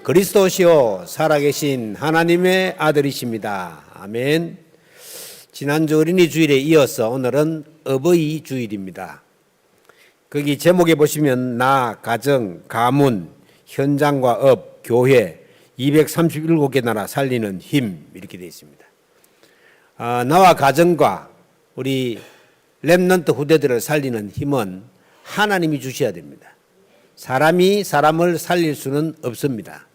그리스도시요 살아계신 하나님의 아들이십니다. 아멘. 지난주 어린이 주일에 이어서 오늘은 어버이 주일입니다. 거기 제목에 보시면 나, 가정, 가문, 현장과 업, 교회 237개 나라 살리는 힘 이렇게 되어 있습니다. 나와 가정과 우리 렘넌트 후대들을 살리는 힘은 하나님이 주셔야 됩니다. 사람이 사람을 살릴 수는 없습니다.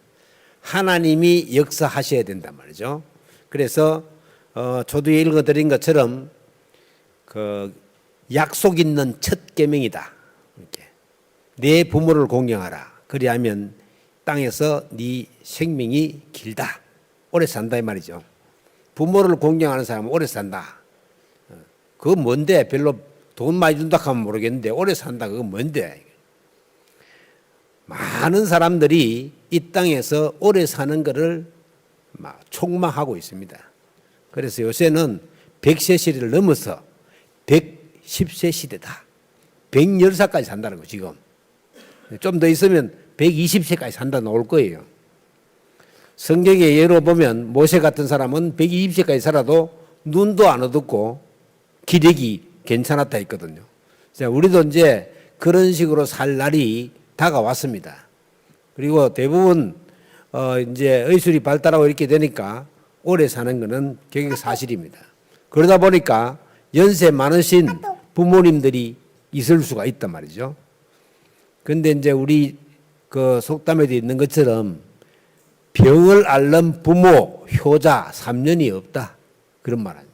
하나님이 역사하셔야 된단 말이죠. 그래서 초두에 읽어드린 것처럼 그 약속 있는 첫 계명이다. 이렇게 내 부모를 공경하라. 그리하면 땅에서 네 생명이 길다. 오래 산다 이 말이죠. 부모를 공경하는 사람은 오래 산다. 그거 뭔데? 별로 돈 많이 준다 하면 모르겠는데 오래 산다 그거 뭔데? 많은 사람들이 이 땅에서 오래 사는 것을 촉망하고 있습니다. 그래서 요새는 100세 시대를 넘어서 110세 시대다. 110살까지 산다는 거 지금. 좀 더 있으면 120세까지 산다 나올 거예요. 성경의 예로 보면 모세 같은 사람은 120세까지 살아도 눈도 안 어둡고 기력이 괜찮았다 했거든요. 자, 우리도 이제 그런 식으로 살 날이 다가왔습니다. 그리고 대부분 이제 의술이 발달하고 이렇게 되니까 오래 사는 것은 경영 사실입니다. 그러다 보니까 연세 많으신 부모님들이 있을 수가 있단 말이죠. 그런데 이제 우리 그 속담에도 있는 것처럼 병을 앓는 부모 효자 3년이 없다 그런 말 아니에요.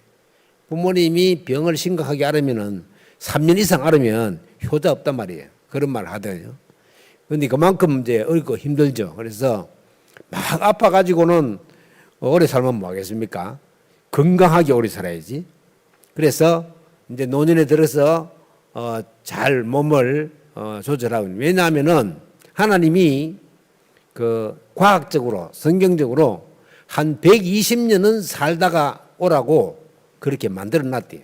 부모님이 병을 심각하게 앓으면은 3년 이상 앓으면 효자 없단 말이에요. 그런 말을 하더군요. 그런데 그만큼 이제 어렵고 힘들죠. 그래서 막 아파가지고는 오래 살면 뭐 하겠습니까? 건강하게 오래 살아야지. 그래서 이제 노년에 들어서 잘 몸을 조절하고. 왜냐하면은 하나님이 그 과학적으로 성경적으로 한 120년은 살다가 오라고 그렇게 만들어 놨대요.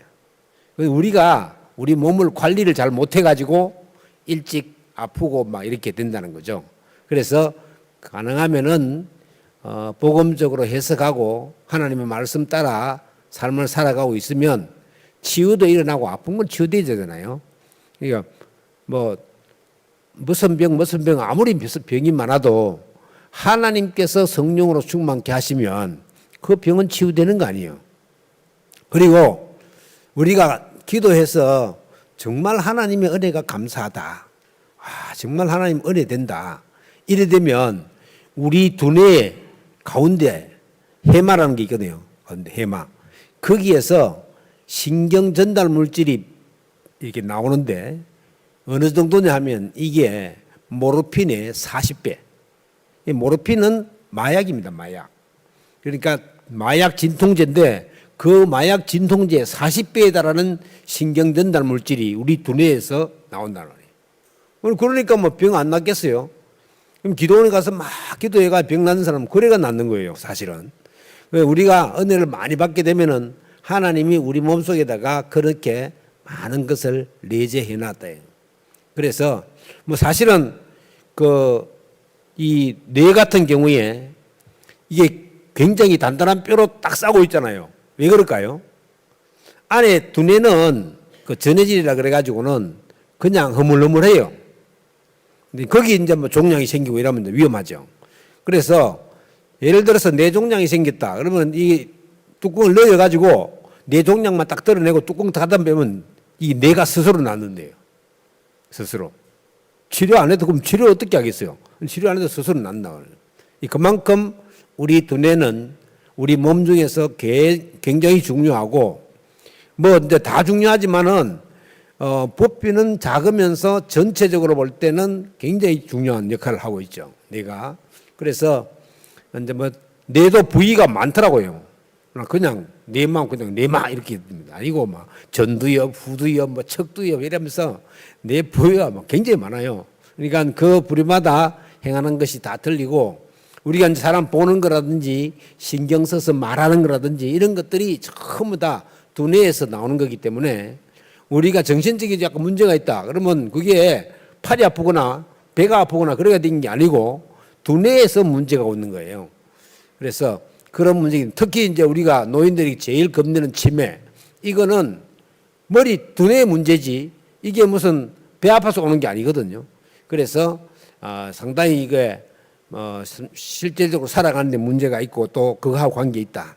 우리가 우리 몸을 관리를 잘 못해가지고 일찍 아프고 막 이렇게 된다는 거죠. 그래서 가능하면은 복음적으로 해석하고 하나님의 말씀 따라 삶을 살아가고 있으면 치유도 일어나고 아픈 건 치유돼야 되잖아요. 그러니까 뭐 무슨 병 아무리 병이 많아도 하나님께서 성령으로 충만케 하시면 그 병은 치유되는 거 아니에요. 그리고 우리가 기도해서 정말 하나님의 은혜가 감사하다. 정말 하나님 은혜 된다. 이래 되면 우리 두뇌 가운데 해마라는 게 있거든요. 해마. 거기에서 신경 전달 물질이 이렇게 나오는데 어느 정도냐 하면 이게 모르핀의 40배. 이 모르핀은 마약입니다. 마약. 그러니까 마약 진통제인데 그 마약 진통제 40배에 달하는 신경 전달 물질이 우리 두뇌에서 나온다는 거예요. 그러니까 뭐 병 안 낫겠어요? 그럼 기도원에 가서 막 기도해가 병 낫는 사람은 그래가 낫는 거예요, 사실은. 우리가 은혜를 많이 받게 되면은 하나님이 우리 몸속에다가 그렇게 많은 것을 내재해 놨다. 그래서 뭐 사실은 이 뇌 같은 경우에 이게 굉장히 단단한 뼈로 딱 싸고 있잖아요. 왜 그럴까요? 안에 두뇌는 그 전해질이라 그래가지고는 그냥 허물허물해요. 근데 거기 이제 뭐 종양이 생기고 이러면 위험하죠. 그래서 예를 들어서 뇌종양이 생겼다. 그러면 이 뚜껑을 넣어가지고 뇌종양만 딱 드러내고 뚜껑 닫아보면 이 뇌가 스스로 낫는데요. 스스로. 치료 안 해도 그럼 치료 어떻게 하겠어요? 치료 안 해도 스스로 낫나. 그만큼 우리 두뇌는 우리 몸 중에서 굉장히 중요하고 뭐 이제 다 중요하지만은 부피는 작으면서 전체적으로 볼 때는 굉장히 중요한 역할을 하고 있죠. 뇌가. 그래서 이제 뭐 뇌도 부위가 많더라고요. 그냥 뇌만 그냥 뇌마 이렇게 됩니다. 아니고 막 전두엽, 후두엽, 뭐 척두엽 이러면서 뇌 부위가 막 굉장히 많아요. 그러니까 그 부위마다 행하는 것이 다 틀리고 우리가 이제 사람 보는 거라든지 신경 써서 말하는 거라든지 이런 것들이 전부 다 두뇌에서 나오는 거기 때문에 우리가 정신적인 약간 문제가 있다. 그러면 그게 팔이 아프거나 배가 아프거나 그래야 되는 게 아니고 두뇌에서 문제가 오는 거예요. 그래서 그런 문제, 특히 이제 우리가 노인들이 제일 겁내는 치매, 이거는 머리 두뇌의 문제지 이게 무슨 배 아파서 오는 게 아니거든요. 그래서 상당히 이게 실제적으로 살아가는 데 문제가 있고 또 그거하고 관계 있다.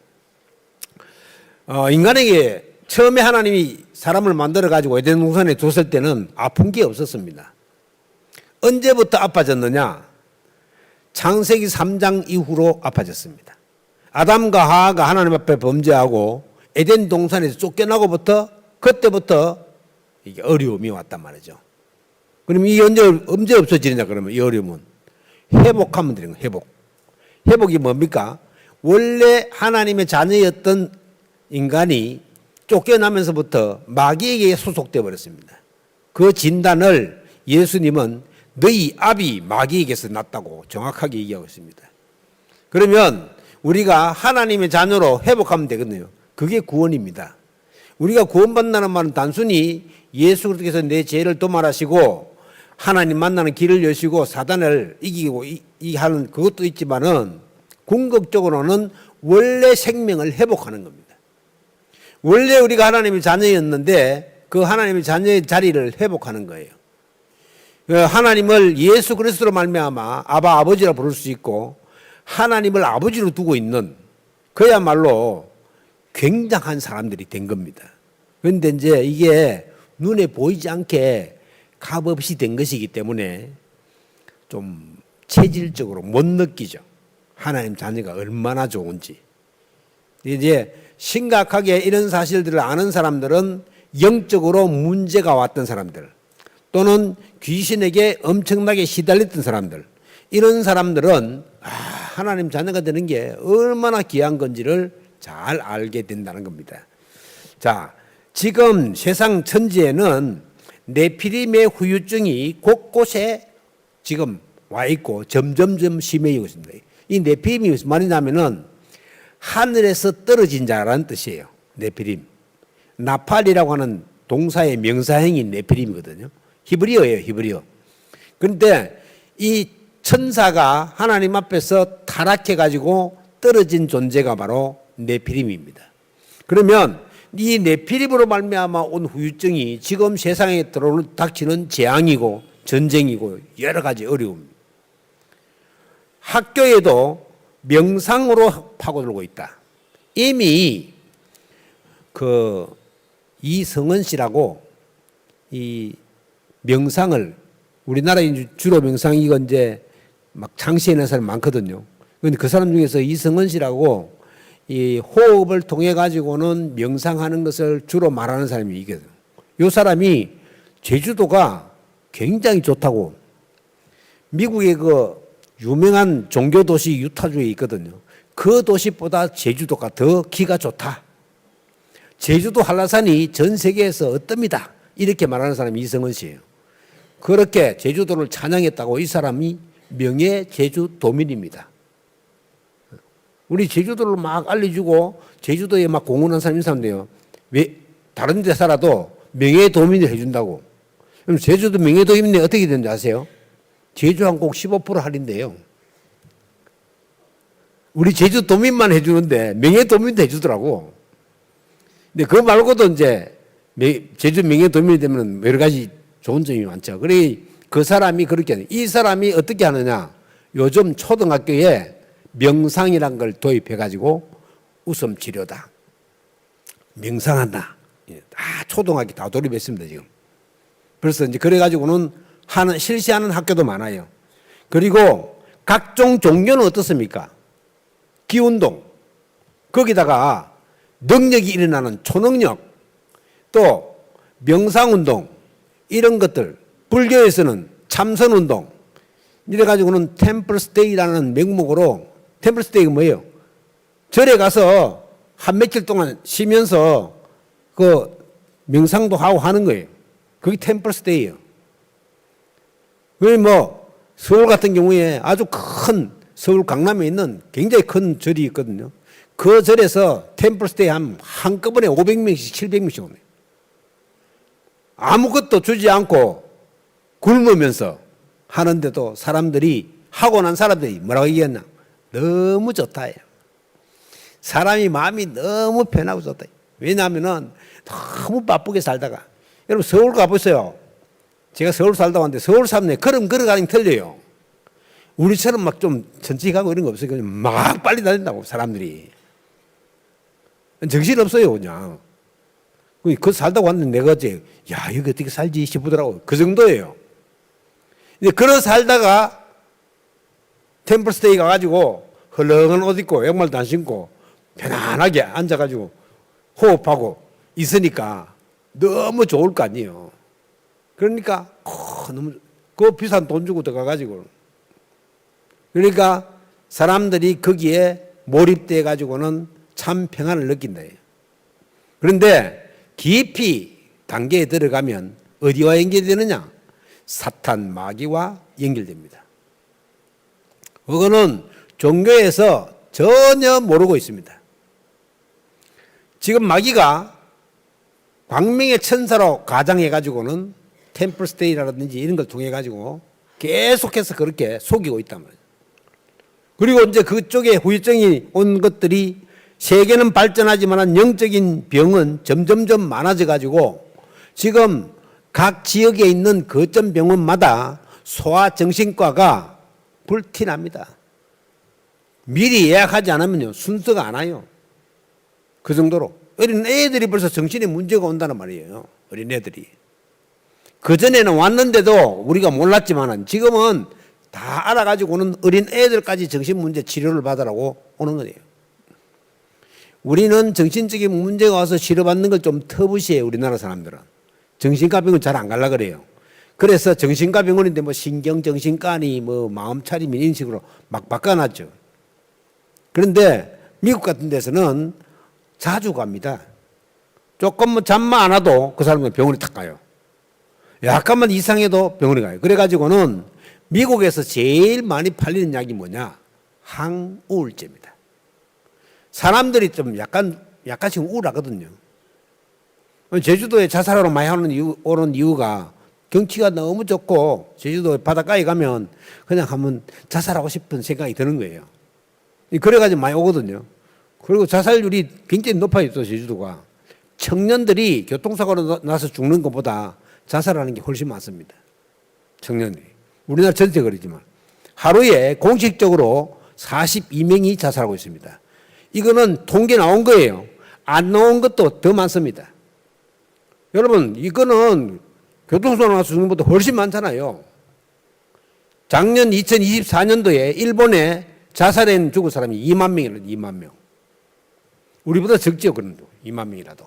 인간에게 처음에 하나님이 사람을 만들어 가지고 에덴 동산에 뒀을 때는 아픈 게 없었습니다. 언제부터 아파졌느냐? 창세기 3장 이후로 아파졌습니다. 아담과 하와가 하나님 앞에 범죄하고 에덴 동산에서 쫓겨나고부터 그때부터 이게 어려움이 왔단 말이죠. 그럼 이게 언제 없어지느냐 그러면 이 어려움은 회복하면 되는 거예요. 회복. 회복이 뭡니까? 원래 하나님의 자녀였던 인간이 쫓겨나면서부터 마귀에게 소속되어 버렸습니다. 그 진단을 예수님은 너희 아비 마귀에게서 났다고 정확하게 얘기하고 있습니다. 그러면 우리가 하나님의 자녀로 회복하면 되거든요. 그게 구원입니다. 우리가 구원받는다는 말은 단순히 예수 그리스도께서 내 죄를 도말하시고 하나님 만나는 길을 여시고 사단을 이기고 하는 그것도 있지만은 궁극적으로는 원래 생명을 회복하는 겁니다. 원래 우리가 하나님의 자녀였는데 그 하나님의 자녀의 자리를 회복하는 거예요. 하나님을 예수 그리스도로 말미암아 아바 아버지라 부를 수 있고 하나님을 아버지로 두고 있는 그야말로 굉장한 사람들이 된 겁니다. 그런데 이제 이게 눈에 보이지 않게 값없이 된 것이기 때문에 좀 체질적으로 못 느끼죠. 하나님 자녀가 얼마나 좋은지. 이제 심각하게 이런 사실들을 아는 사람들은 영적으로 문제가 왔던 사람들 또는 귀신에게 엄청나게 시달렸던 사람들, 이런 사람들은 하나님 자녀가 되는 게 얼마나 귀한 건지를 잘 알게 된다는 겁니다. 자, 지금 세상 천지에는 네피림의 후유증이 곳곳에 지금 와 있고 점점점 심해지고 있습니다. 이 네피림이 무슨 말이냐면은 하늘에서 떨어진 자라는 뜻이에요. 네피림. 나팔이라고 하는 동사의 명사형인 네피림이거든요. 히브리어예요, 히브리어. 그런데 이 천사가 하나님 앞에서 타락해가지고 떨어진 존재가 바로 네피림입니다. 그러면 이 네피림으로 말미암아 온 후유증이 지금 세상에 닥치는 재앙이고 전쟁이고 여러 가지 어려움입니다. 학교에도 명상으로 파고들고 있다. 이미 그 이성은 씨라고 이 명상을 우리나라에 주로 명상 이건 이제 막 창시해낸 사람이 많거든요. 그런데 그 사람 중에서 이성은 씨라고 이 호흡을 통해 가지고는 명상하는 것을 주로 말하는 사람이 있거든요. 이 사람이 제주도가 굉장히 좋다고, 미국의 그 유명한 종교 도시 유타주에 있거든요. 그 도시보다 제주도가 더 기가 좋다. 제주도 한라산이 전 세계에서 어떻습니다. 이렇게 말하는 사람이 이성은 씨예요. 그렇게 제주도를 찬양했다고 이 사람이 명예 제주도민입니다. 우리 제주도를 막 알려주고 제주도에 막 공헌한 사람이 사람인데요. 왜 다른 데 살아도 명예도민을 해준다고. 그럼 제주도 명예도민이 어떻게 되는지 아세요? 제주항공 15% 할인돼요. 우리 제주도민만 해주는데 명예도민도 해주더라고. 근데 그거 말고도 이제 제주 명예도민이 되면 여러 가지 좋은 점이 많죠. 그래 그 사람이 그렇게 하는. 이 사람이 어떻게 하느냐? 요즘 초등학교에 명상이란 걸 도입해가지고 웃음 치료다. 명상한다. 다 초등학교 다 돌입했습니다 지금. 그래서 이제 그래가지고는 실시하는 학교도 많아요. 그리고 각종 종교는 어떻습니까? 기운동, 거기다가 능력이 일어나는 초능력, 또 명상운동, 이런 것들, 불교에서는 참선운동, 이래가지고는 템플스테이라는 명목으로, 템플스테이가 뭐예요? 절에 가서 한 며칠 동안 쉬면서 그 명상도 하고 하는 거예요. 그게 템플스테이예요. 뭐 서울 같은 경우에 아주 큰 서울 강남에 있는 굉장히 큰 절이 있거든요. 그 절에서 템플스테이 한꺼번에 500명씩 700명씩 오네요. 아무것도 주지 않고 굶으면서 하는데도 사람들이 하고 난 사람들이 뭐라고 얘기했나? 너무 좋다. 사람이 마음이 너무 편하고 좋다. 왜냐하면은 너무 바쁘게 살다가 여러분 서울 가보세요. 제가 서울 살다 왔는데 서울 사람들 걸음 걸어가는 게 틀려요. 우리처럼 막 좀 천천히 가고 이런 거 없어요. 그냥 막 빨리 다닌다고 사람들이. 정신 없어요 그냥. 그 살다 왔는데 내가 어제 야 여기 어떻게 살지 싶더라고. 그 정도예요. 이제 그러 살다가 템플스테이 가가지고 헐렁한 옷 입고 양말도 안 신고 편안하게 앉아가지고 호흡하고 있으니까 너무 좋을 거 아니에요. 그러니까 너무 그 비싼 돈 주고 들어가가지고 그러니까 사람들이 거기에 몰입돼 가지고는 참 평안을 느낀다. 그런데 깊이 단계에 들어가면 어디와 연결되느냐? 사탄 마귀와 연결됩니다. 그거는 종교에서 전혀 모르고 있습니다. 지금 마귀가 광명의 천사로 가장해가지고는 템플스테이라든지 이런 걸 통해가지고 계속해서 그렇게 속이고 있단 말이에요. 그리고 이제 그쪽에 후유증이 온 것들이 세계는 발전하지만 영적인 병은 점점점 많아져가지고 지금 각 지역에 있는 거점 병원마다 소아정신과가 불티납니다. 미리 예약하지 않으면요 순서가 안 와요. 그 정도로 어린 애들이 벌써 정신에 문제가 온다는 말이에요. 어린 애들이 그전에는 왔는데도 우리가 몰랐지만 지금은 다 알아가지고는 어린 애들까지 정신문제 치료를 받으라고 오는 거예요. 우리는 정신적인 문제가 와서 치료받는 걸 좀 터부시해요. 우리나라 사람들은 정신과 병원 잘 안 가려고 그래요. 그래서 정신과 병원인데 뭐 신경정신과니 뭐 마음차림 이런 식으로 막 바꿔놨죠. 그런데 미국 같은 데서는 자주 갑니다. 조금 뭐 잠만 안 와도 그 사람은 병원에 탁 가요. 약간만 이상해도 병원에 가요. 그래가지고는 미국에서 제일 많이 팔리는 약이 뭐냐? 항우울제입니다. 사람들이 좀 약간씩 우울하거든요. 제주도에 자살하러 많이 오는 이유가 경치가 너무 좋고 제주도 바닷가에 가면 그냥 한번 자살하고 싶은 생각이 드는 거예요. 그래가지고 많이 오거든요. 그리고 자살률이 굉장히 높아요, 또 제주도가. 청년들이 교통사고로 나서 죽는 것보다 자살하는 게 훨씬 많습니다. 청년들이. 우리나라 전체 그러지만. 하루에 공식적으로 42명이 자살하고 있습니다. 이거는 통계 나온 거예요. 안 나온 것도 더 많습니다. 여러분, 이거는 교통사고 나서 죽는 것보다 훨씬 많잖아요. 작년 2024년도에 일본에 자살해 죽은 사람이 2만 명이라도 2만 명. 우리보다 적지요, 그런데 2만 명이라도.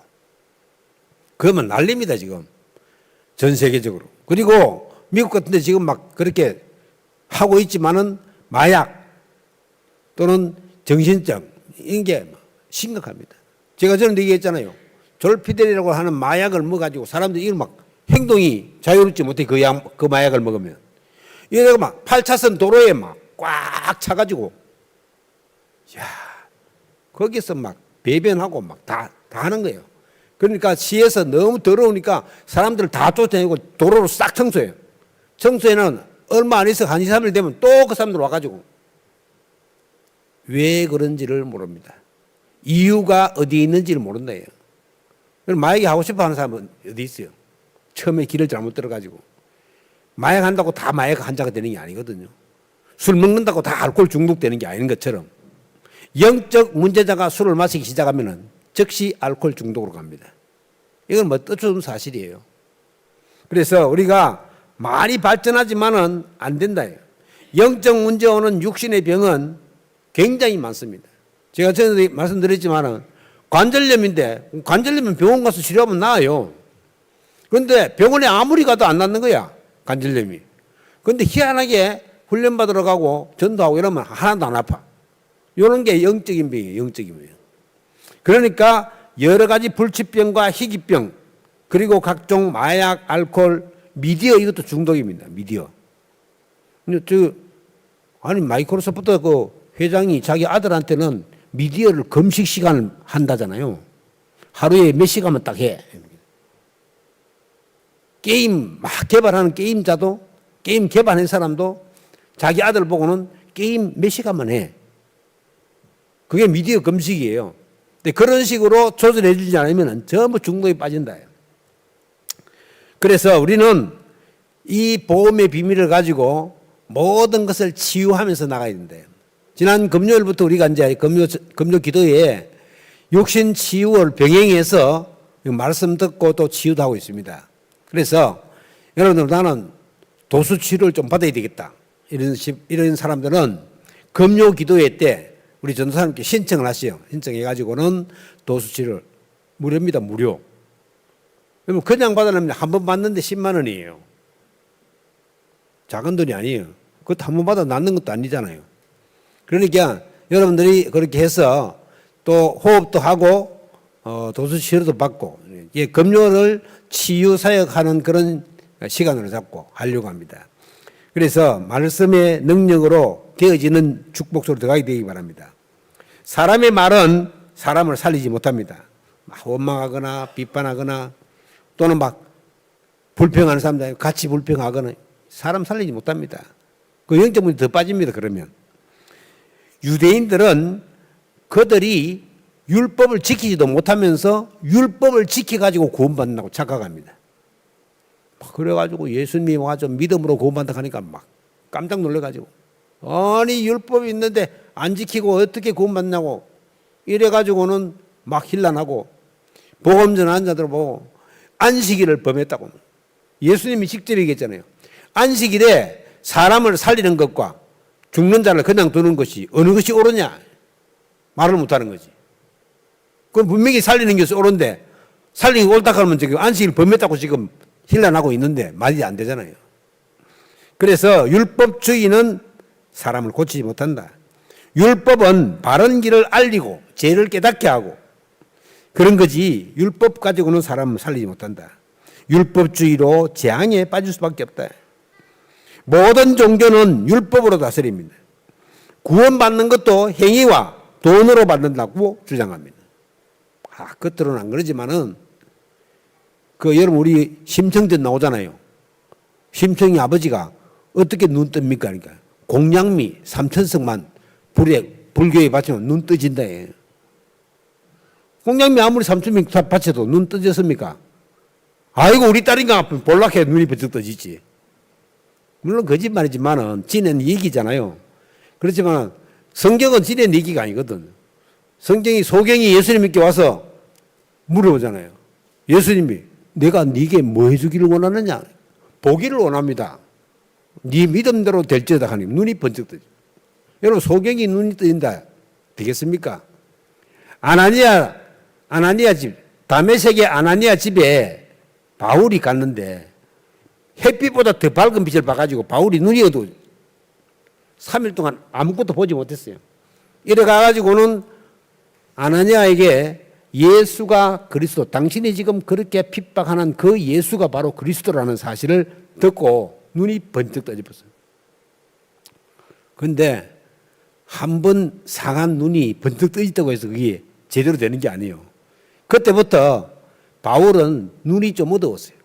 그러면 난립니다, 지금. 전 세계적으로. 그리고 미국 같은 데 지금 막 그렇게 하고 있지만은 마약 또는 정신적 이런 게 심각합니다. 제가 전에 얘기했잖아요. 졸피델이라고 하는 마약을 먹어가지고 사람들이 이걸 막 행동이 자유롭지 못해 그 마약을 먹으면. 이래가 막 8차선 도로에 막 꽉 차가지고 야 거기서 막 배변하고 막 다 하는 거예요. 그러니까 시에서 너무 더러우니까 사람들을 다 쫓아내고 도로를 싹 청소해요. 청소에는 얼마 안 있어 한 2, 3일 되면 또 그 사람들 와가지고 왜 그런지를 모릅니다. 이유가 어디 있는지를 모른다예요. 마약이 하고 싶어 하는 사람은 어디 있어요? 처음에 길을 잘못 들어가지고 마약 한다고 다 마약 환자가 되는 게 아니거든요. 술 먹는다고 다 알코올 중독되는 게 아닌 것처럼 영적 문제자가 술을 마시기 시작하면 즉시 알코올 중독으로 갑니다. 이건 뭐 뜻없는 사실이에요. 그래서 우리가 많이 발전하지만은 안 된다예요. 영적 문제 오는 육신의 병은 굉장히 많습니다. 제가 전에 말씀드렸지만은 관절염인데 관절염은 병원 가서 치료하면 나아요. 그런데 병원에 아무리 가도 안 낫는 거야, 관절염이. 그런데 희한하게 훈련받으러 가고 전도하고 이러면 하나도 안 아파. 이런 게 영적인 병이에요, 영적인 병. 그러니까 여러 가지 불치병과 희귀병 그리고 각종 마약, 알코올, 미디어 이것도 중독입니다. 미디어. 아니 마이크로소프트 그 회장이 자기 아들한테는 미디어를 금식 시간을 한다잖아요. 하루에 몇 시간만 딱 해. 게임 막 개발하는 게임자도 게임 개발한 사람도 자기 아들 보고는 게임 몇 시간만 해. 그게 미디어 금식이에요. 근데 그런 식으로 조절해 주지 않으면 전부 중독에 빠진다. 그래서 우리는 이 복음의 비밀을 가지고 모든 것을 치유하면서 나가야 된대요. 지난 금요일부터 우리가 이제 금요 기도에 육신 치유를 병행해서 말씀 듣고 또 치유도 하고 있습니다. 그래서 여러분들 나는 도수 치료를 좀 받아야 되겠다. 이런 사람들은 금요 기도회 때 우리 전도사님께 신청을 하세요. 신청해가지고는 도수 치료를 무료입니다. 무료. 그러면 그냥 받으려면 한 번 받는데 10만 원이에요. 작은 돈이 아니에요. 그것도 한 번 받아 낫는 것도 아니잖아요. 그러니까 여러분들이 그렇게 해서 또 호흡도 하고 도수 치료도 받고 금요를 치유 사역하는 그런 시간으로 잡고 하려고 합니다. 그래서 말씀의 능력으로 되어지는 축복소로 들어가게 되기 바랍니다. 사람의 말은 사람을 살리지 못합니다. 원망하거나 비판하거나 또는 막 불평하는 사람들 같이 불평하거나 사람 살리지 못합니다. 그 영적 문제 더 빠집니다. 그러면 유대인들은 그들이 율법을 지키지도 못하면서 율법을 지켜가지고 구원받는다고 착각합니다. 그래가지고 예수님이 와서 믿음으로 구원받는다 하니까 막 깜짝 놀래가지고 아니 율법이 있는데 안 지키고 어떻게 구원받냐고 이래가지고는 막 혼란하고 복음 전하는 자들 보고 안식일을 범했다고. 예수님이 직접 얘기했잖아요. 안식일에 사람을 살리는 것과 죽는 자를 그냥 두는 것이 어느 것이 옳으냐 말을 못하는 거지. 그럼 분명히 살리는 것이 옳은데 살리기 옳다 하면 지금 안식일 범했다고 지금 혼란하고 있는데 말이 안 되잖아요. 그래서 율법주의는 사람을 고치지 못한다. 율법은 바른 길을 알리고 죄를 깨닫게 하고 그런 거지 율법 가지고는 사람을 살리지 못한다. 율법주의로 재앙에 빠질 수밖에 없다. 모든 종교는 율법으로 다스립니다. 구원받는 것도 행위와 돈으로 받는다고 주장합니다. 겉으로는 안 그러지만은 여러분 우리 심청전 나오잖아요. 심청이 아버지가 어떻게 눈 뜹니까? 그러니까 공양미 3,000석만 불교에 바치면 눈 떠진다. 공양미 아무리 3,000명 바쳐도 눈 떠졌습니까? 아이고 우리 딸인가 볼락해 눈이 번쩍 떠지지. 물론 거짓말이지만은 지낸 얘기잖아요. 그렇지만 성경은 지낸 얘기가 아니거든. 성경이 소경이 예수님께 와서 물어보잖아요. 예수님이 내가 네게 뭐 해주기를 원하느냐? 보기를 원합니다. 네 믿음대로 될지어다 하니 눈이 번쩍 뜨죠. 여러분 소경이 눈이 뜨인다 되겠습니까? 아나니아 집 다메섹의 아나니아 집에 바울이 갔는데 햇빛보다 더 밝은 빛을 봐가지고 바울이 눈이 어두워 3일 동안 아무것도 보지 못했어요. 이래 가가지고는 아나니아에게 예수가 그리스도, 당신이 지금 그렇게 핍박하는 그 예수가 바로 그리스도라는 사실을 듣고 눈이 번쩍 떠집었어요. 그런데 한 번 상한 눈이 번쩍 떠있다고 해서 그게 제대로 되는 게 아니에요. 그때부터 바울은 눈이 좀 어두웠어요.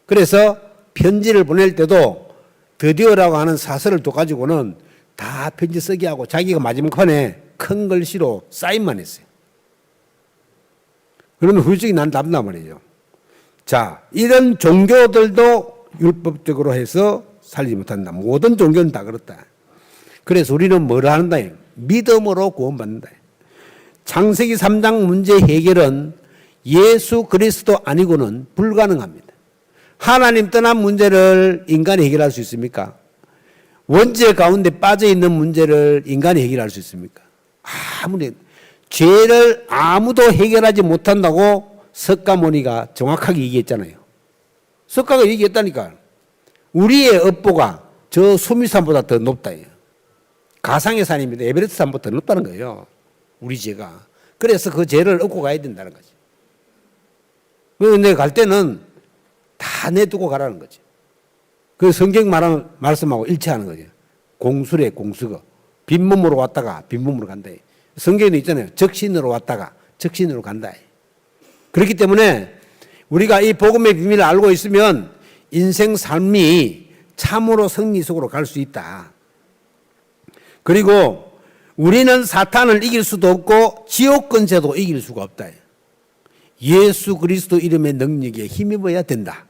그래서 편지를 보낼 때도 드디어라고 하는 사설을 둬가지고는 다 편지 쓰게 하고 자기가 마지막판에 큰 글씨로 사인만 했어요. 그러면 후유증이 난답단 말이죠. 자, 이런 종교들도 율법적으로 해서 살리지 못한다. 모든 종교는 다 그렇다. 그래서 우리는 뭘 하는다? 믿음으로 구원받는다. 창세기 3장 문제 해결은 예수 그리스도 아니고는 불가능합니다. 하나님 떠난 문제를 인간이 해결할 수 있습니까? 원죄 가운데 빠져있는 문제를 인간이 해결할 수 있습니까? 아무리 죄를 아무도 해결하지 못한다고 석가모니가 정확하게 얘기했잖아요. 석가가 얘기했다니까. 우리의 업보가 저 수미산보다 더 높다. 가상의 산입니다. 에베레스트 산보다 더 높다는 거예요. 우리 죄가. 그래서 그 죄를 얻고 가야 된다는 거지. 그런데 갈 때는 다 내두고 가라는 거지. 그 성경 말씀하고 일치하는 거죠. 공수래 공수거. 빈몸으로 왔다가 빈몸으로 간다. 성경에 있잖아요. 적신으로 왔다가 적신으로 간다. 그렇기 때문에 우리가 이 복음의 비밀을 알고 있으면 인생 삶이 참으로 승리 속으로 갈 수 있다. 그리고 우리는 사탄을 이길 수도 없고 지옥 권세도 이길 수가 없다. 예수 그리스도 이름의 능력에 힘입어야 된다.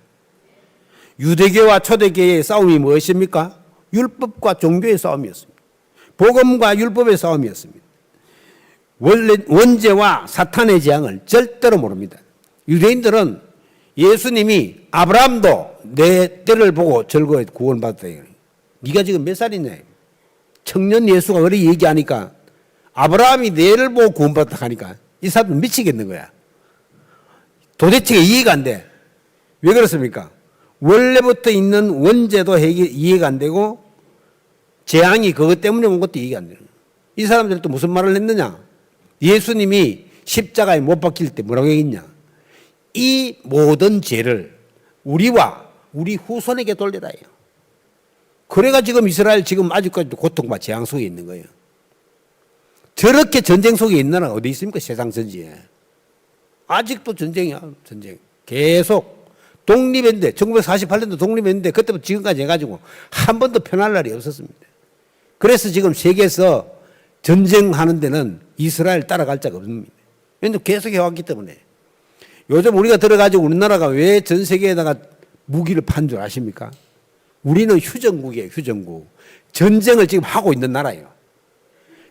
유대교와 초대교회의 싸움이 무엇입니까? 율법과 종교의 싸움이었습니다. 복음과 율법의 싸움이었습니다. 원죄와 사탄의 재앙을 절대로 모릅니다. 유대인들은 예수님이 아브라함도 내 때를 보고 즐거워 구원받았다. 네가 지금 몇 살이냐? 청년 예수가 그렇게 얘기하니까 아브라함이 내를 보고 구원받았다 하니까 이 사람은 미치겠는 거야. 도대체 이해가 안 돼. 왜 그렇습니까? 원래부터 있는 원죄도 이해가 안 되고 재앙이 그것 때문에 온 것도 이해가 안 되는 거야. 이 사람들이 또 무슨 말을 했느냐? 예수님이 십자가에 못 박힐 때 뭐라고 얘기했냐? 이 모든 죄를 우리와 우리 후손에게 돌려라 해요. 그래가 지금 이스라엘 지금 아직까지도 고통과 재앙 속에 있는 거예요. 저렇게 전쟁 속에 있는 나라가 어디 있습니까? 세상 전지에. 아직도 전쟁이야, 전쟁. 계속 독립했는데, 1948년도 독립했는데, 그때부터 지금까지 해가지고 한 번도 편할 날이 없었습니다. 그래서 지금 세계에서 전쟁하는 데는 이스라엘 따라갈 자가 없습니다. 왜냐하면 계속 해왔기 때문에. 요즘 우리가 들어가지고 우리나라가 왜 전 세계에다가 무기를 판 줄 아십니까? 우리는 휴전국이에요, 휴전국. 전쟁을 지금 하고 있는 나라예요.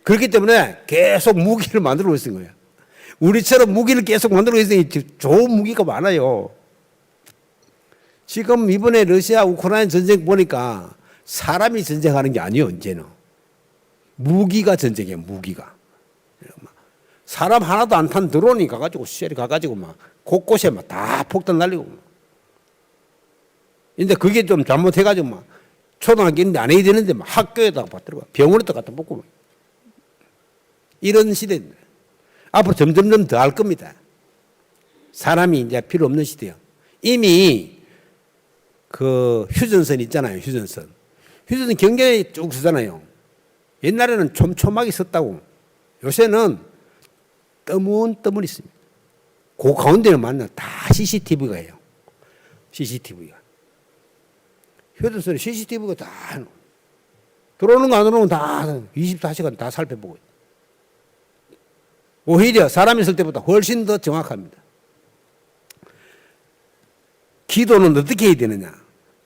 그렇기 때문에 계속 무기를 만들고 있는 거예요. 우리처럼 무기를 계속 만들고 있으니 좋은 무기가 많아요. 지금 이번에 러시아 우크라이나 전쟁 보니까 사람이 전쟁하는 게 아니에요, 이제는. 무기가 전쟁이에요, 무기가. 사람 하나도 안 탄 드론이 가가지고 쉘이 가가지고 막 곳곳에 막 다 폭탄 날리고. 근데 그게 좀 잘못해가지고 막 초등학교인데 안 해야 되는데 막 학교에다가 받들어가 병원에다 갖다 뽑고 막. 이런 시대입니다. 앞으로 점점점 더 할 겁니다. 사람이 이제 필요 없는 시대요. 이미 그 휴전선 있잖아요, 휴전선. 휴전선 경계에 쭉 서잖아요. 옛날에는 촘촘하게 섰다고. 요새는 떠문떠문 있습니다. 그 가운데는 맞나 다 CCTV가 해요. CCTV가. 휴전선에 CCTV가 다 해놓은. 들어오는 거 안 들어오는 거 다 24시간 다 살펴보고 있어요. 오히려 사람이 있을 때보다 훨씬 더 정확합니다. 기도는 어떻게 해야 되느냐?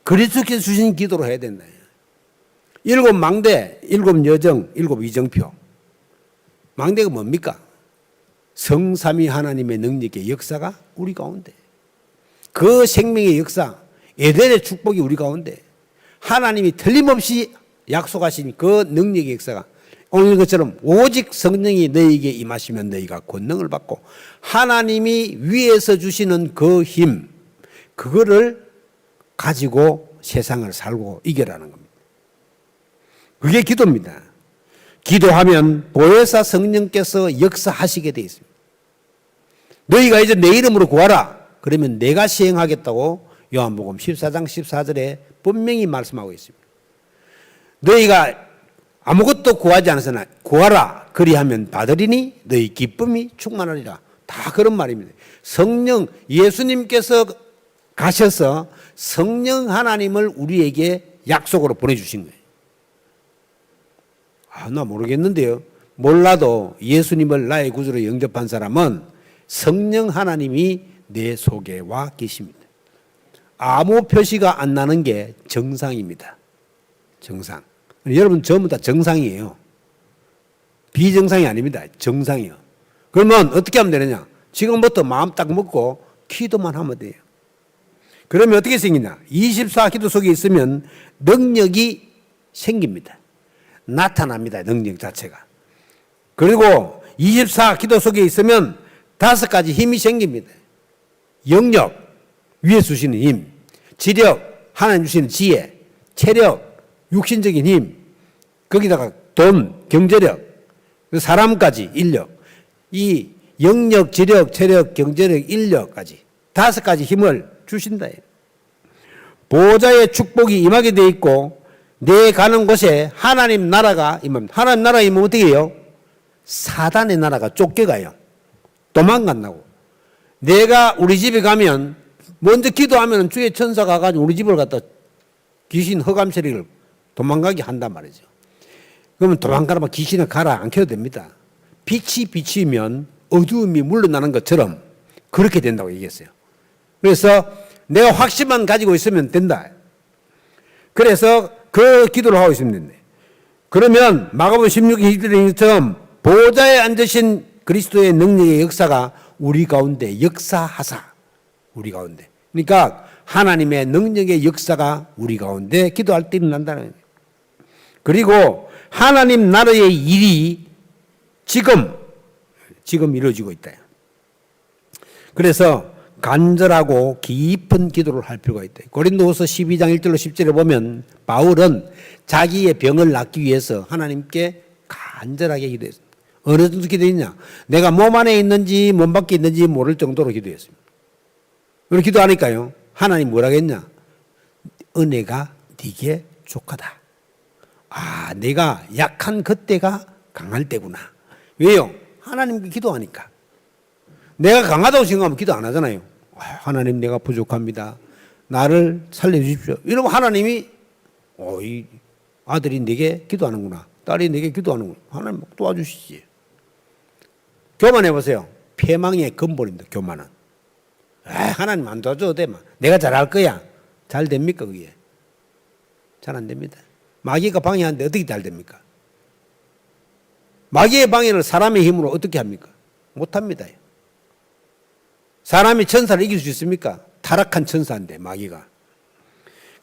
그리스도께서 주신 기도로 해야 된다. 7 망대, 7 여정, 7 이정표. 망대가 뭡니까? 성삼위 하나님의 능력의 역사가 우리 가운데. 그 생명의 역사, 에덴의 축복이 우리 가운데. 하나님이 틀림없이 약속하신 그 능력의 역사가 오늘 것처럼 오직 성령이 너희에게 임하시면 너희가 권능을 받고 하나님이 위에서 주시는 그 힘, 그거를 가지고 세상을 살고 이겨라는 겁니다. 그게 기도입니다. 기도하면 보혜사 성령께서 역사하시게 되어 있습니다. 너희가 이제 내 이름으로 구하라. 그러면 내가 시행하겠다고 요한복음 14장 14절에 분명히 말씀하고 있습니다. 너희가 아무것도 구하지 않았으나 구하라. 그리하면 받으리니 너희 기쁨이 충만하리라. 다 그런 말입니다. 성령, 예수님께서 가셔서 성령 하나님을 우리에게 약속으로 보내주신 거예요. 나 모르겠는데요. 몰라도 예수님을 나의 구주로 영접한 사람은 성령 하나님이 내 속에 와 계십니다. 아무 표시가 안 나는 게 정상입니다. 정상. 여러분 전부 다 정상이에요. 비정상이 아닙니다. 정상이요. 그러면 어떻게 하면 되느냐? 지금부터 마음 딱 먹고 기도만 하면 돼요. 그러면 어떻게 생기냐? 24 기도 속에 있으면 능력이 생깁니다. 나타납니다. 능력 자체가. 그리고 24 기도 속에 있으면 5가지 힘이 생깁니다. 영력, 위에 주시는 힘, 지력, 하나님 주시는 지혜, 체력, 육신적인 힘, 거기다가 돈, 경제력, 사람까지 인력, 이 영력, 지력, 체력, 경제력, 인력까지 5가지 힘을 주신다. 보호자의 축복이 임하게 돼 있고 내 가는 곳에 하나님 나라가 임합니다. 하나님 나라가 임하면 어떻게 해요? 사단의 나라가 쫓겨가요. 도망간다고. 내가 우리 집에 가면 먼저 기도하면 주의 천사가 가지고 우리 집을 갖다 귀신 흑암세력을 도망가게 한단 말이죠. 그러면 도망가라, 막 귀신을 가라 안 켜도 됩니다. 빛이 비치면 어두움이 물러나는 것처럼 그렇게 된다고 얘기했어요. 그래서 내가 확신만 가지고 있으면 된다. 그래서 그 기도를 하고 있습니다. 그러면 마가복음 16장처럼 보좌에 앉으신 그리스도의 능력의 역사가 우리 가운데 역사하사, 우리 가운데. 그러니까 하나님의 능력의 역사가 우리 가운데 기도할 때 일어난다는 거예요. 그리고 하나님 나라의 일이 지금 이루어지고 있다. 그래서 간절하고 깊은 기도를 할 필요가 있다. 고린도후서 12장 1절로 10절에 보면 바울은 자기의 병을 낫기 위해서 하나님께 간절하게 기도했습니다. 어느 정도 기도했냐? 내가 몸 안에 있는지 몸 밖에 있는지 모를 정도로 기도했습니다. 그렇게 기도하니까요, 하나님 뭐라고 했냐? 은혜가 네게 족하다. 아, 내가 약한 그때가 강할 때구나. 왜요? 하나님께 기도하니까. 내가 강하다고 생각하면 기도 안 하잖아요. 하나님, 내가 부족합니다. 나를 살려주십시오. 이러면 하나님이 이 아들이 내게 기도하는구나, 딸이 내게 기도하는구나, 하나님 도와주시지. 교만해 보세요. 패망의 근본입니다. 교만은. 하나님 안 도와줘도 돼. 내가 잘할 거야. 잘 됩니까 그게? 잘 안 됩니다. 마귀가 방해하는데 어떻게 잘 됩니까? 마귀의 방해를 사람의 힘으로 어떻게 합니까? 못합니다. 사람이 천사를 이길 수 있습니까? 타락한 천사인데 마귀가.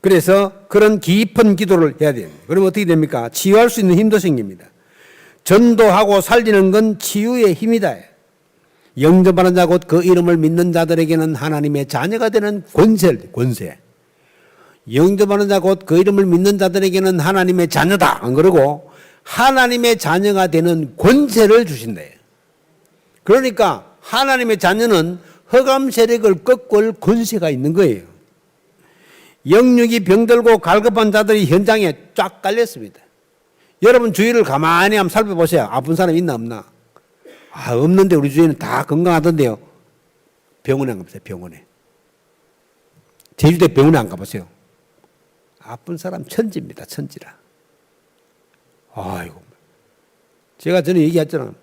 그래서 그런 깊은 기도를 해야 돼요. 그러면 어떻게 됩니까? 치유할 수 있는 힘도 생깁니다. 전도하고 살리는 건 치유의 힘이다. 영접하는 자 곧 그 이름을 믿는 자들에게는 하나님의 자녀가 되는 권세. 영접하는 자 곧 그 이름을 믿는 자들에게는 하나님의 자녀다. 안 그러고 하나님의 자녀가 되는 권세를 주신다. 그러니까 하나님의 자녀는 흑암 세력을 꺾을 권세가 있는 거예요. 영육이 병들고 갈급한 자들이 현장에 쫙 깔렸습니다. 여러분 주위를 가만히 한번 살펴보세요. 아픈 사람 있나 없나? 없는데 우리 주위는 다 건강하던데요. 병원에 안 가보세요. 병원에. 제주도 병원에 안 가보세요. 아픈 사람 천지입니다. 천지라. 아이고. 제가 전에 얘기했잖아요.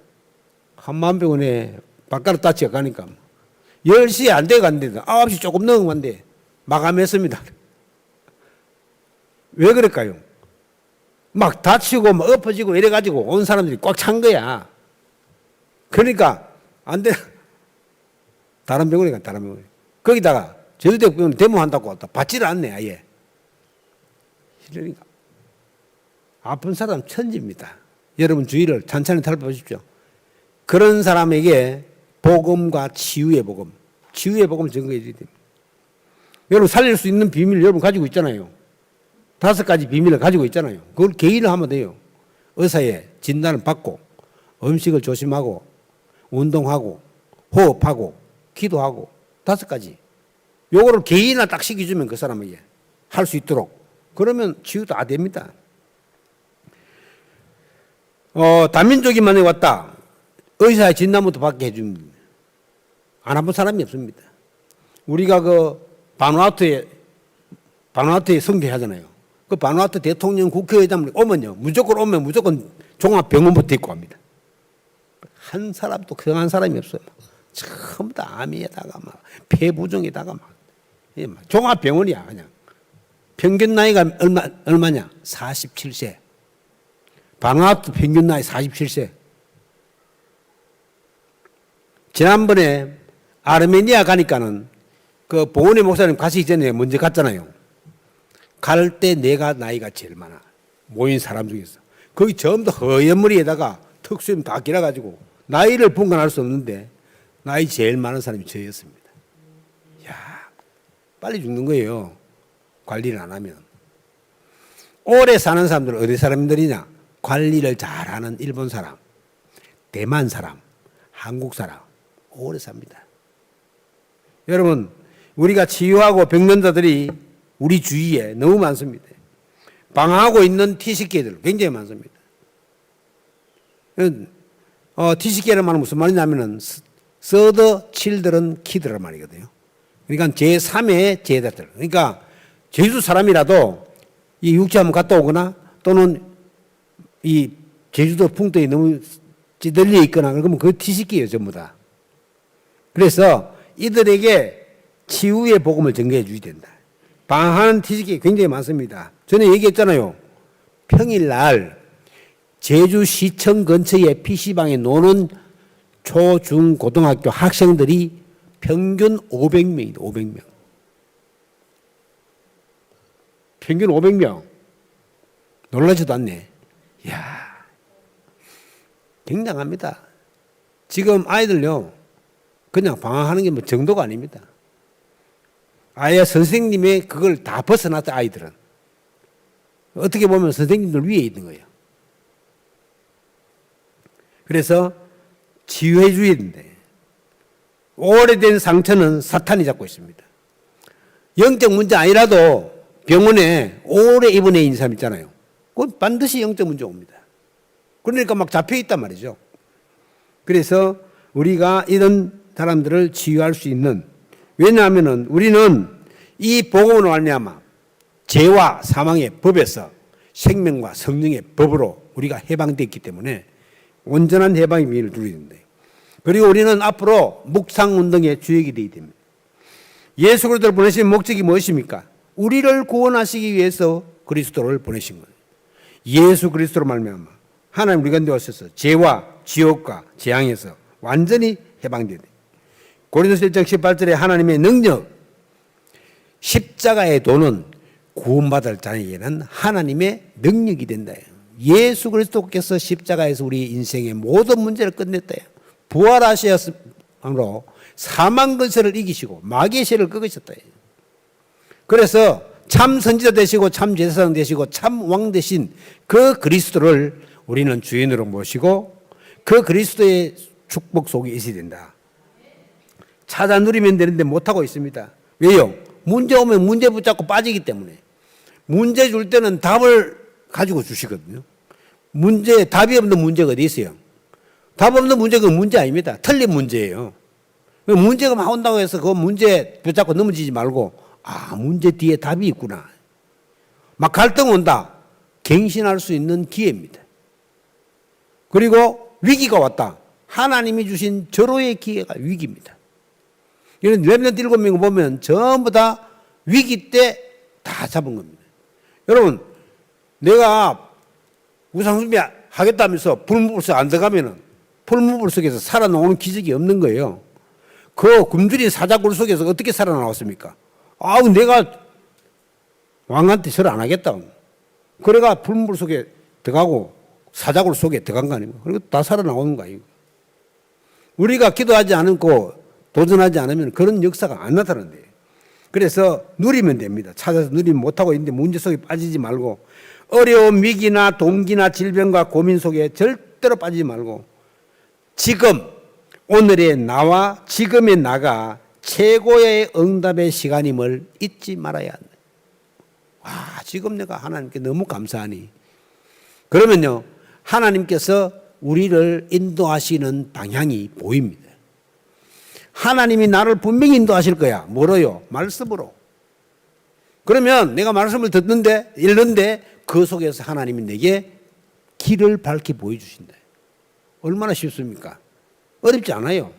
한만병원에 바깥으로 다치가 가니까 10시에 안 돼 갔는데 9시 조금 넘었는데 마감했습니다. 왜 그럴까요? 막 다치고 막 엎어지고 이래가지고 온 사람들이 꽉 찬 거야. 그러니까 안 돼. 다른 병원에 가, 다른 병원에. 거기다가 제주대병원 데모한다고 왔다. 받지를 않네, 아예. 그러니까 아픈 사람 천지입니다. 여러분 주위를 찬찬히 살펴보십시오. 그런 사람에게 복음과 치유의 복음 전거해 드립니다. 여러분 살릴 수 있는 비밀을 여러분 가지고 있잖아요. 5가지 비밀을 가지고 있잖아요. 그걸 개인을 하면 돼요. 의사의 진단을 받고 음식을 조심하고 운동하고 호흡하고 기도하고 5가지. 요거를 개인화 딱 시켜주면 그 사람에게 할 수 있도록. 그러면 치유 다 됩니다. 다민족이 만약에 왔다. 의사의 진단부터 받게 해줍니다. 안 아픈 사람이 없습니다. 우리가 그 바누아투에 성대 하잖아요. 그 바누아투 대통령 국회의장 오면요. 무조건 종합병원부터 입고 갑니다. 한 사람도 건강한 사람이 없어요. 전부 다 암에다가 막 폐부종에다가 막 종합병원이야 그냥. 평균 나이가 얼마냐? 47세. 바누아투 평균 나이 47세. 지난번에 아르메니아 가니까는 그 보은의 목사님 가시기 전에 먼저 갔잖아요. 갈 때 내가 나이가 제일 많아. 모인 사람 중에서. 거기 전부 다 허연 머리에다가 턱수염 다 길어가지고 나이를 분간할 수 없는데 나이 제일 많은 사람이 저였습니다. 야, 빨리 죽는 거예요. 관리를 안 하면. 오래 사는 사람들은 어디 사람들이냐? 관리를 잘하는 일본 사람, 대만 사람, 한국 사람. 오래 삽니다. 여러분, 우리가 치유하고 병변자들이 우리 주위에 너무 많습니다. 방황하고 있는 티식계들 굉장히 많습니다. 티식계란 말은 무슨 말이냐면은 서더 칠들은 키드란 말이거든요. 그러니까 제3의 제자들. 그러니까 제주 사람이라도 이 육지 한번 갔다 오거나 또는 이 제주도 풍토에 너무 찌들려 있거나 그러면 그거 뒤집기예요, 전부 다. 그래서 이들에게 치유의 복음을 전개해 주셔야 된다. 방황하는 뒤집기 굉장히 많습니다. 전에 얘기했잖아요. 평일날 제주시청 근처에 PC방에 노는 초, 중, 고등학교 학생들이 평균 500명이다. 500명. 평균 500명. 놀라지도 않네. 이야, 굉장합니다. 지금 아이들요, 그냥 방황하는 게 뭐 정도가 아닙니다. 아예 선생님의 그걸 다 벗어났다, 아이들은. 어떻게 보면 선생님들 위에 있는 거예요. 그래서 치유해 줘야 되는데, 오래된 상처는 사탄이 잡고 있습니다. 영적 문제 아니라도 병원에 오래 입원해 있는 사람 있잖아요. 그건 반드시 영적 문제 옵니다. 그러니까 막 잡혀 있단 말이죠. 그래서 우리가 이런 사람들을 치유할 수 있는, 왜냐하면 우리는 이 복음으로 말미암아 죄와 사망의 법에서 생명과 성령의 법으로 우리가 해방되었기 때문에 온전한 해방의 미를 누리야 된다. 그리고 우리는 앞으로 묵상운동의 주역이 되어야 됩니다. 예수 그리스도를 보내신 목적이 무엇입니까? 우리를 구원하시기 위해서 그리스도를 보내신 거예요. 예수 그리스도로 말미암아 하나님 우리 가운데 오셔서 죄와 지옥과 재앙에서 완전히 해방되어야 돼요. 고린도서 1장 18절에 하나님의 능력, 십자가의 도는 구원받을 자에게는 하나님의 능력이 된다. 예수 그리스도께서 십자가에서 우리 인생의 모든 문제를 끝냈다. 부활하셨으므로 사망 근세를 이기시고 마귀의 세를 꺾으셨다. 그래서 참 선지자 되시고 참 제사장 되시고 참 왕 되신 그 그리스도를 우리는 주인으로 모시고 그 그리스도의 축복 속에 있어야 된다. 찾아 누리면 되는데 못하고 있습니다. 왜요? 문제 오면 문제 붙잡고 빠지기 때문에. 문제 줄 때는 답을 가지고 주시거든요. 답이 없는 문제가 어디 있어요? 답 없는 문제가 문제 아닙니다. 틀린 문제예요. 문제가 막 온다고 해서 그 문제 붙잡고 넘어지지 말고, 문제 뒤에 답이 있구나. 막 갈등 온다. 갱신할 수 있는 기회입니다. 그리고 위기가 왔다. 하나님이 주신 절호의 기회가 위기입니다. 이런 랩런트 7명 보면 전부 다 위기 때 다 잡은 겁니다. 여러분, 내가 우상숭배 하겠다면서 불무불 안 들어가면은 풀무불 속에서 살아나오는 기적이 없는 거예요. 그 굶주린 사자굴 속에서 어떻게 살아나왔습니까? 내가 왕한테 절 안 하겠다. 그래가 풀무불 속에 들어가고 사자굴 속에 들어간 거 아닙니까? 그리고 다 살아나오는 거 아닙니까? 우리가 기도하지 않고 도전하지 않으면 그런 역사가 안 나타난대요. 그래서 누리면 됩니다. 찾아서 누리면 못하고 있는데 문제 속에 빠지지 말고, 어려움, 위기나 동기나 질병과 고민 속에 절대로 빠지지 말고, 지금 오늘의 나와 지금의 나가 최고의 응답의 시간임을 잊지 말아야 한다. 지금 내가 하나님께 너무 감사하니. 그러면요, 하나님께서 우리를 인도하시는 방향이 보입니다. 하나님이 나를 분명히 인도하실 거야. 뭐로요? 말씀으로. 그러면 내가 말씀을 읽는데 그 속에서 하나님이 내게 길을 밝히 보여주신다. 얼마나 쉽습니까? 어렵지 않아요.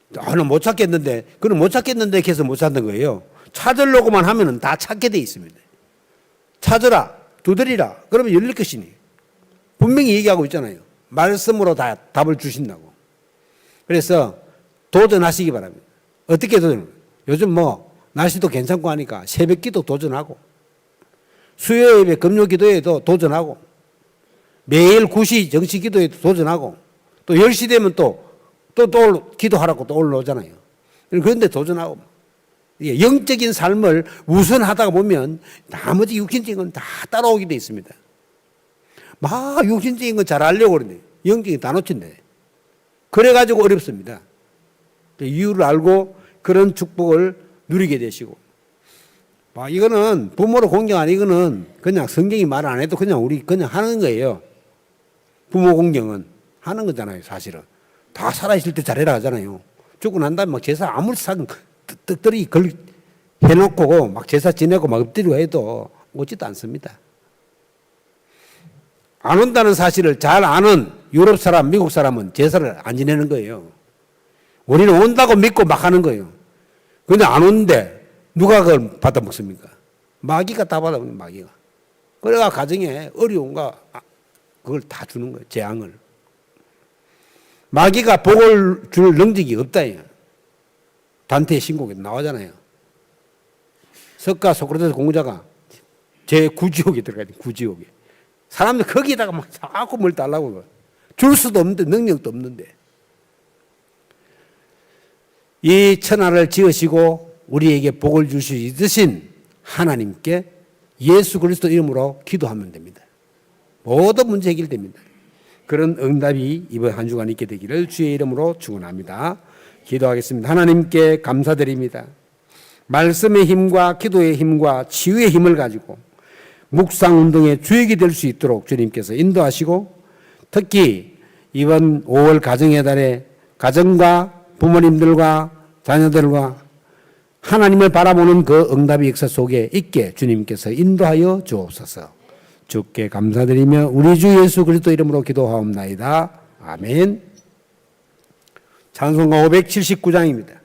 나 못 찾겠는데, 그럼 못 찾겠는데 해서 못 찾는 거예요. 찾으려고만 하면 다 찾게 돼 있습니다. 찾으라, 두드리라, 그러면 열릴 것이니. 분명히 얘기하고 있잖아요. 말씀으로 다 답을 주신다고. 그래서 도전하시기 바랍니다. 어떻게 도전? 요즘 날씨도 괜찮고 하니까 새벽 기도 도전하고, 수요 예배 금요 기도에도 도전하고, 매일 9시 정시 기도에도 도전하고, 또 10시 되면 또 기도하라고 또 올라오잖아요. 그런데 도전하고, 영적인 삶을 우선하다가 보면 나머지 육신적인 건 다 따라오게 돼 있습니다. 막 육신적인 건 잘 하려고 그러는데 영적인 다 놓친대. 그래가지고 어렵습니다. 이유를 알고 그런 축복을 누리게 되시고, 이거는 부모로 공경 아니고는 그냥 성경이 말 안 해도 우리 그냥 하는 거예요. 부모 공경은 하는 거잖아요, 사실은. 다 살아있을 때 잘해라 하잖아요. 죽고 난 다음에 막 제사 아무리 떡들이 해놓고 막 제사 지내고 막 엎드리고 해도 오지도 않습니다. 안 온다는 사실을 잘 아는 유럽 사람, 미국 사람은 제사를 안 지내는 거예요. 우리는 온다고 믿고 막 하는 거예요. 근데 안 오는데 누가 그걸 받아 먹습니까? 마귀가 다 받아 먹는 마귀가. 그래가 가정에 어려움과 그걸 다 주는 거예요. 재앙을. 마귀가 복을 줄 능력이 없다. 단테의 신곡에 나오잖아요. 석가 소크라테스 공자가 제9지옥에 들어가야 돼. 9지옥에. 사람들 거기에다가 막 자꾸 뭘 달라고. 줄 수도 없는데 능력도 없는데. 이 천하를 지으시고 우리에게 복을 주시듯인 하나님께 예수 그리스도 이름으로 기도하면 됩니다. 모든 문제 해결됩니다. 그런 응답이 이번 한 주간 있게 되기를 주의 이름으로 축원합니다. 기도하겠습니다. 하나님께 감사드립니다. 말씀의 힘과 기도의 힘과 치유의 힘을 가지고 묵상운동의 주역이 될 수 있도록 주님께서 인도하시고 특히 이번 5월 가정의 달에 가정과 부모님들과 자녀들과 하나님을 바라보는 그 응답의 역사 속에 있게 주님께서 인도하여 주옵소서. 주께 감사드리며 우리 주 예수 그리스도 이름으로 기도하옵나이다. 아멘. 찬송가 579장입니다.